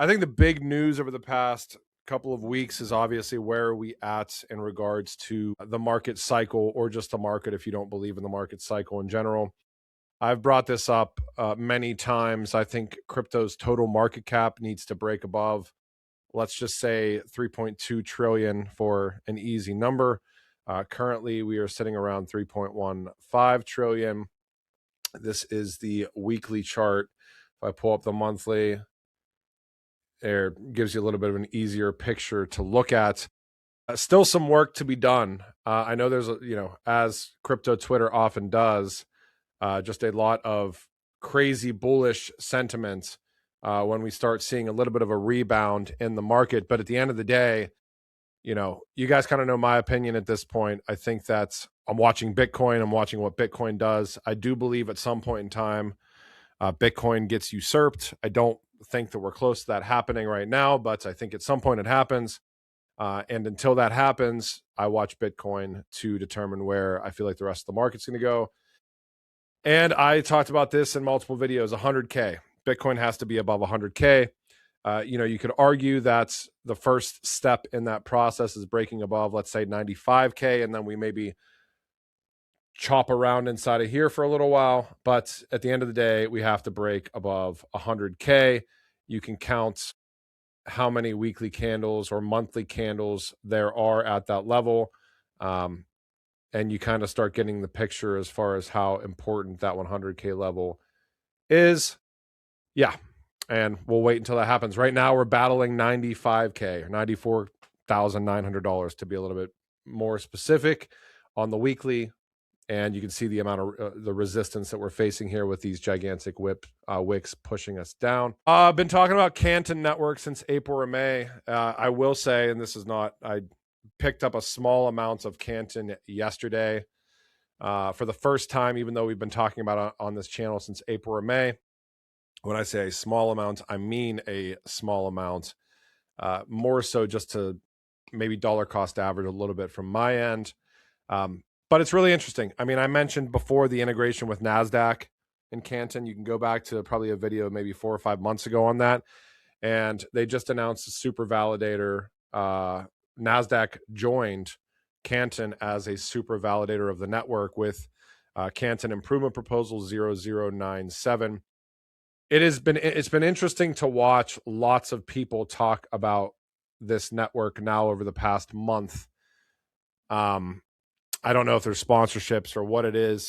I think the big news over the past couple of weeks is obviously where are we at in regards to the market cycle or just the market if you don't believe in the market cycle in general. I've brought this up many times. I think crypto's total market cap needs to break above, let's just say 3.2 trillion for an easy number. Currently, we are sitting around 3.15 trillion. This is the weekly chart. If I pull up the monthly, it gives you a little bit of an easier picture to look at. Still some work to be done. I know there's as crypto Twitter often does, just a lot of crazy bullish sentiment when we start seeing a little bit of a rebound in the market. But at the end of the day, you guys kind of know my opinion at this point. I think that I'm watching Bitcoin. I'm watching what Bitcoin does. I do believe at some point in time, Bitcoin gets usurped. I don't think that we're close to that happening right now, but I think at some point it happens. And until that happens, I watch Bitcoin to determine where I feel like the rest of the market's going to go. And I talked about this in multiple videos, 100K. Bitcoin has to be above 100K. You could argue that the first step in that process is breaking above, let's say 95K, and then we maybe chop around inside of here for a little while. But at the end of the day, we have to break above 100K. You can count how many weekly candles or monthly candles there are at that level. And you kind of start getting the picture as far as how important that 100K level is. Yeah. And we'll wait until that happens. Right now, we're battling 95K or $94,900 to be a little bit more specific on the weekly. And you can see the amount of the resistance that we're facing here with these gigantic wicks pushing us down. I've been talking about Canton Network since April or May. I will say, and this is not, I picked up a small amount of Canton yesterday for the first time, even though we've been talking about it on this channel since April or May. When I say a small amount, I mean a small amount, more so just to maybe dollar cost average a little bit from my end. But it's really interesting. I mean, I mentioned before the integration with NASDAQ in Canton. You can go back to probably a video maybe 4 or 5 months ago on that. And they just announced a super validator. NASDAQ joined Canton as a super validator of the network with Canton Improvement Proposal 0097. It's been interesting to watch lots of people talk about this network now over the past month. I don't know if there's sponsorships or what it is,